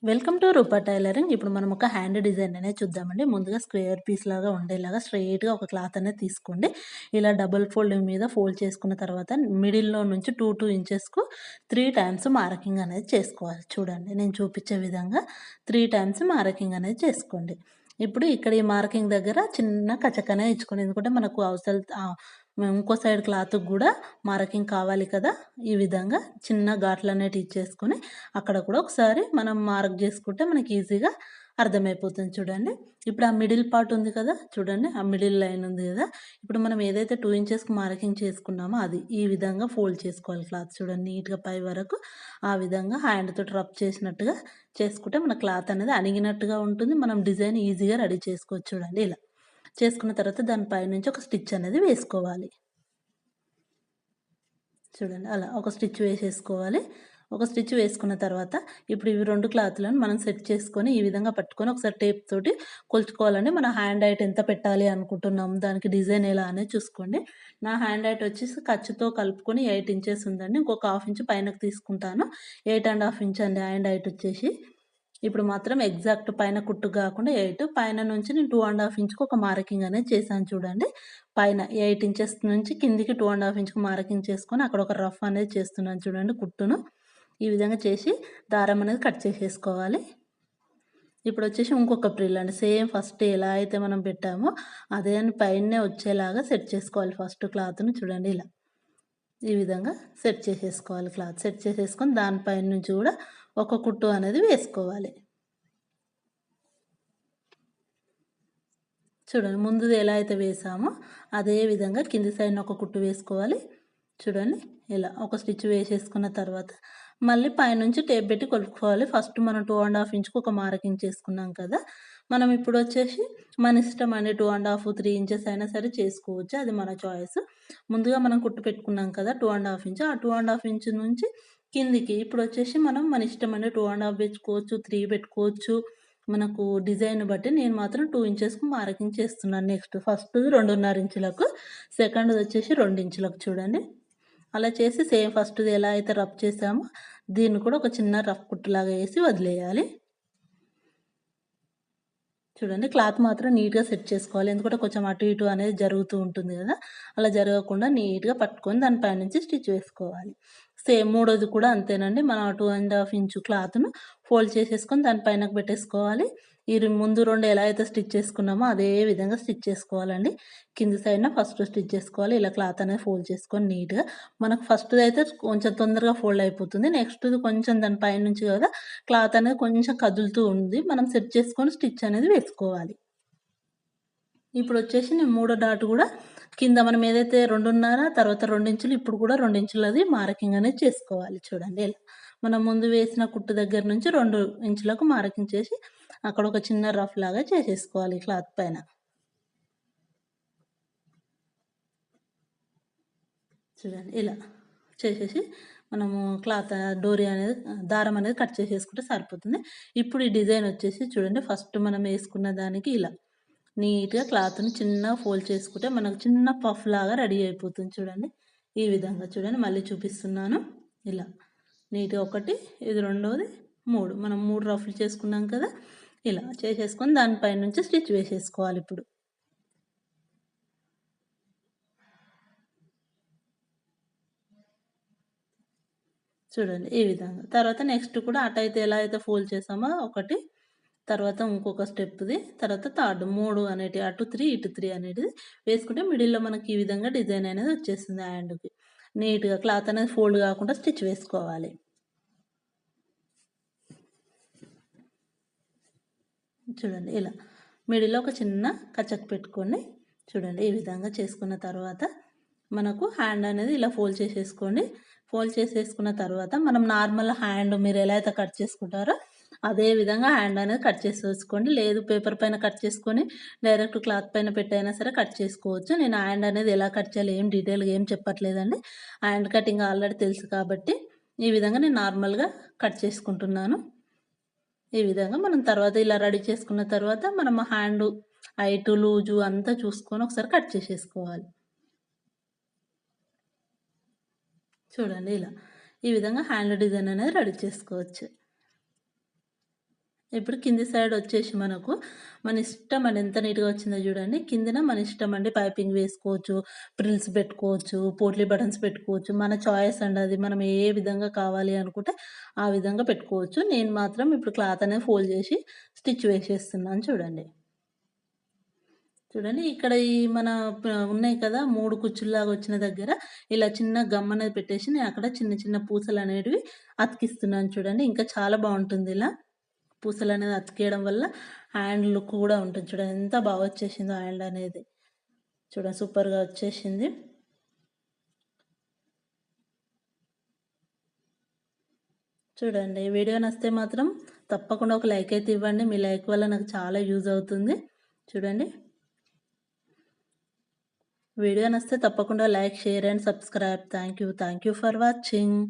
Welcome to Roopa tailoring. ఇప్పుడు మనం ఒక హ్యాండ్ డిజైన్ అనేది చూద్దామండి. ముందుగా స్క్వేర్ పీస్ లాగా ఉండేలాగా స్ట్రెయిట్‌గా ఒక క్లాత్ అనేది తీసుకోండి. ఇలా డబుల్ ఫోల్డింగ్ మీద ఫోల్డ్ చేసుకున్న తర్వాత మిడిల్‌లో నుంచి 2 ఇంచెస్‌కు 3 టైమ్స్ మార్కింగ్ అనేది చేసుకోవాలి. చూడండి నేను చూపించే విధంగా 3 టైమ్స్ మార్కింగ్ అనేది చేసుకోండి. ఇప్పుడు ఇక్కడ ఈ మార్కింగ్ దగ్గర చిన్న కచక్ అనేది ఇచ్చుకోండి. ఎందుకంటే మనకు ఇంకో సైడ్ క్లాత్‌కి గూడా మార్కింగ్ కావాలి కదా! ఈ విధంగా చిన్న ఘాట్లనేటివి ఇచ్చేసుకొని అక్కడ కూడా ఒకసారి మనం మార్క్ చేసుకుంటే మనకి ఈజీగా అర్థమైపోతుంది చూడండి. ఇప్పుడు ఆ మిడిల్ పార్ట్ ఉంది కదా! చూడండి ఆ మిడిల్ లైన్ ఉంది కదా! ఇప్పుడు మనం ఏదైతే 2 ఇంచెస్‌కి మార్కింగ్ చేసుకున్నామో అది ఈ విధంగా ఫోల్డ్ చేసుకోవాలి క్లాత్ చూడండి నీట్‌గా పై వరకు. ఆ విధంగా హ్యాండ్ తోటి రబ్ చేసినట్టుగా చేసుకుంటే మన క్లాత్ అనేది అణిగినట్టుగా ఉంటుంది. మనం డిజైన్ ఈజీగా రెడీ చేసుకోవచ్చు చూడండి ఇలా. చేసుకున్న తర్వాత దాని పైనుంచి ఒక స్టిచ్ అనేది వేసుకోవాలి. చూడండి అలా ఒక స్టిచ్ వేసేసుకోవాలి. ఒక స్టిచ్ వేసుకున్న తర్వాత ఇప్పుడు ఇవి 2 క్లాత్‌లను మనం సెట్ చేసుకొని ఈ విధంగా పట్టుకొని ఒకసారి టేప్ తోటి కొలుచుకోవాలండి. మన హ్యాండ్ హైట్ ఎంత పెట్టాలి అనుకుంటున్నాం, దానికి డిజైన్ ఎలా అనేది చూసుకోండి. నా హ్యాండ్ హైట్ వచ్చేసి ఖర్చుతో కలుపుకొని 8 ఇంచెస్ ఉందండి. ఇంకొక హాఫ్ ఇంచ్ పైనకి తీసుకుంటాను. 8½ ఇంచ్ అండి హ్యాండ్ హైట్ వచ్చేసి. ఇప్పుడు మాత్రం ఎగ్జాక్ట్ పైన కుట్టు గాకుండా 8 పైన నుంచి నేను 2½ ఇంచ్‌కి ఒక మార్కింగ్ అనేది చేశాను చూడండి. పైన 8 ఇంచెస్ నుంచి కిందికి 2½ ఇంచ్‌కి మార్కింగ్ చేసుకొని అక్కడ ఒక రఫ్ అనేది చేస్తున్నాను చూడండి కుట్టును. ఈ విధంగా చేసి దారం అనేది కట్ చేసేసుకోవాలి. ఇప్పుడొచ్చేసి ఇంకొక ఫ్రిల్ అండి. సేమ్ ఫస్ట్ ఎలా అయితే మనం పెట్టామో అదే పైనే వచ్చేలాగా సెట్ చేసుకోవాలి ఫస్ట్ క్లాత్‌ని చూడండి ఇలా. ఈ విధంగా సెట్ చేసేసుకోవాలి క్లాత్. సెట్ చేసేసుకొని దాని పైన నుంచి గూడా ఒక కుట్టు అనేది వేసుకోవాలి. చూడండి ముందుది ఎలా అయితే వేసామో అదే విధంగా కింది సైడ్‌న ఒక కుట్టు వేసుకోవాలి. చూడండి ఇలా ఒక స్టిచ్ వేసేసుకున్న తర్వాత మళ్ళీ పైనుంచి టేప్ పెట్టి కొలుచుకోవాలి. ఫస్ట్ మనం 2½ ఇంచ్‌కి ఒక మార్కింగ్ చేసుకున్నాం కదా! మనం ఇప్పుడొచ్చేసి మన ఇష్టం అండి 2½ 3 ఇంచెస్ అయినా సరే చేసుకోవచ్చు. అది మన చాయిస్. ముందుగా మనం కుట్టు పెట్టుకున్నాం కదా! 2½ ఇంచ్. ఆ 2½ ఇంచ్ నుంచి కిందికి ఇప్పుడొచ్చేసి మనం మన ఇష్టం అండి 2½ పెట్టుకోవచ్చు, 3 పెట్టుకోవచ్చు. మనకు డిజైన్ బట్టి నేను మాత్రం 2 ఇంచెస్‌కి మార్కింగ్ చేస్తున్నాను. నెక్స్ట్ ఫస్ట్‌ది 2½ ఇంచులకు, సెకండ్‌ది వచ్చేసి 2 ఇంచులకు చూడండి. అలా చేసి సేమ్ ఫస్ట్‌ది ఎలా అయితే రఫ్ చేసామో దీన్ని కూడా ఒక చిన్న రఫ్ కుట్టులాగా ఏసి వదిలేయాలి. చూడండి క్లాత్ మాత్రం నీట్‌గా సెట్ చేసుకోవాలి. ఎందుకంటే కొంచెం అటు ఇటు అనేది జరుగుతూ ఉంటుంది గదా! అలా జరగకుండా నీట్‌గా పట్టుకొని దాని పైనుంచి స్టిచ్ వేసుకోవాలి. సేమ్ మూడోది కూడా అంతేనండి. మనం 2½ ఇంచు క్లాత్‌ను ఫోల్డ్ చేసేసుకొని దాని పైనకి పెట్టేసుకోవాలి. ముందు 2 ఎలా అయితే స్టిచ్ చేసుకున్నామో అదే విధంగా స్టిచ్ చేసుకోవాలండి. కింది సైడ్‌న ఫస్ట్ స్టిచ్ చేసుకోవాలి. ఇలా క్లాత్ అనేది ఫోల్డ్ చేసుకొని నీట్‌గా మనకు ఫస్ట్‌దయితే కొంచెం తొందరగా ఫోల్డ్ అయిపోతుంది. నెక్స్ట్‌ది కొంచెం దాని పైనుంచి గదా! క్లాత్ అనేది కొంచెం కదులుతూ ఉంది. మనం సెట్ చేసుకొని స్టిచ్ అనేది వేసుకోవాలి. ఇప్పుడొచ్చేసి నేను మూడో డాట్ గూడా కింద మనం ఏదైతే 2½ తర్వాత 2 ఇంచులు ఇప్పుడు కూడా 2 ఇంచులది మార్కింగ్ అనేది చేసుకోవాలి చూడండి ఇలా. మనం ముందు వేసిన కుట్టు దగ్గర నుంచి 2 ఇంచులకు మార్కింగ్ చేసి అక్కడ ఒక చిన్న రఫ్ లాగా చేసేసుకోవాలి క్లాత్ పైన. చూడండి ఇలా చేసేసి మనము డోరీ అనేది దారం అనేది కట్ చేసేసుకుంటే సరిపోతుంది. ఇప్పుడు ఈ డిజైన్ వచ్చేసి చూడండి ఫస్ట్ మనం ఏసుకున్న దానికి ఇలా నీట్‌గా క్లాత్‌ని చిన్నగా ఫోల్డ్ చేసుకుంటే మనకు చిన్న పఫ్ లాగా రెడీ అయిపోతుంది చూడండి. ఈ విధంగా చూడండి మళ్ళీ చూపిస్తున్నాను. ఇలా నీట్‌గా ఒకటి, ఇది రెండోది, 3 మనం 3 రఫ్‌లు చేసుకున్నాం కదా! ఇలా చేసేసుకొని దాని పైనుంచి స్టిచ్ వేసేసుకోవాలిప్పుడు. చూడండి ఈ విధంగా. తర్వాత నెక్స్ట్ కూడా అటైతే ఎలా అయితే ఫోల్డ్ చేసామో ఒకటి, తర్వాత ఇంకొక స్టెప్‌ది, తర్వాత థర్డ్ 3 అనేటివి అటు 3, ఇటు 3 అనేటిది వేసుకుంటే మిడిల్‌లో మనకి ఈ విధంగా డిజైన్ అనేది వచ్చేస్తుంది హ్యాండ్‌కి. నీట్‌గా క్లాత్ అనేది ఫోల్డ్ కాకుండా స్టిచ్ వేసుకోవాలి. చూడండి ఇలా. మిడిల్‌లో ఒక చిన్న కచక్ పెట్టుకోండి. చూడండి ఈ విధంగా చేసుకున్న తర్వాత మనకు హ్యాండ్ అనేది ఇలా ఫోల్డ్ చేసేసుకోండి. ఫోల్డ్ చేసేసుకున్న తర్వాత మనం నార్మల్ హ్యాండ్ మీరు ఎలా అయితే కట్ చేసుకుంటారో అదే విధంగా హ్యాండ్ అనేది కట్ చేసేసుకోండి. లేదు పేపర్ పైన కట్ చేసుకొని డైరెక్ట్ క్లాత్ పైన పెట్టైనా సరే కట్ చేసుకోవచ్చు. నేను హ్యాండ్ అనేది ఎలా కట్ చేయాలో ఏం డీటెయిల్‌గా ఏం చెప్పట్లేదండి. హ్యాండ్ కటింగ్ ఆల్రెడీ తెలుసు కాబట్టి ఈ విధంగా నేను నార్మల్‌గా కట్ చేసుకుంటున్నాను. ఈ విధంగా మనం తర్వాత ఇలా రెడీ చేసుకున్న తర్వాత మనం హ్యాండు హైటు, లూజు అంతా చూసుకొని ఒకసారి కట్ చేసేసుకోవాలి. చూడండి ఇలా. ఈ విధంగా హ్యాండ్ డిజైన్ అనేది రెడీ చేసుకోవచ్చు. ఇప్పుడు కింది సైడ్ వచ్చేసి మనకు మన ఇష్టం అండి. ఎంత నీట్‌గా వచ్చిందో చూడండి. కిందన మన ఇష్టం అండి. పైపింగ్ వేసుకోవచ్చు, ఫ్రిల్స్ పెట్టుకోవచ్చు, పోట్లీ బటన్స్ పెట్టుకోవచ్చు. మన చాయిస్ అండి అది. మనం ఏ విధంగా కావాలి అనుకుంటే ఆ విధంగా పెట్టుకోవచ్చు. నేను మాత్రం ఇప్పుడు క్లాత్ అనేది ఫోల్డ్ చేసి స్టిచ్ వేసేస్తున్నాను చూడండి. చూడండి ఇక్కడ ఈ మన ఉన్నాయి కదా! 3 కుచ్చుల్లాగా వచ్చిన దగ్గర ఇలా చిన్న గమ్ అనేది పెట్టేసి నేను అక్కడ చిన్న చిన్న పూసలనేటివి అతికిస్తున్నాను చూడండి. ఇంకా చాలా బావుంటుంది ఇలా. పూసలనేది అతికేయడం వల్ల హ్యాండ్ లుక్ గూడా ఉంటుంది చూడండి. ఎంత బాగా వచ్చేసిందో హ్యాండ్ అనేది. చూడండి సూపర్‌గా వచ్చేసింది. చూడండి వీడియో నచ్చితే మాత్రం తప్పకుండా ఒక లైక్ అయితే ఇవ్వండి. మీ లైక్ వల్ల నాకు చాలా యూజ్ అవుతుంది. చూడండి. వీడియో నచ్చితే తప్పకుండా like, share and subscribe. Thank you. Thank you for watching.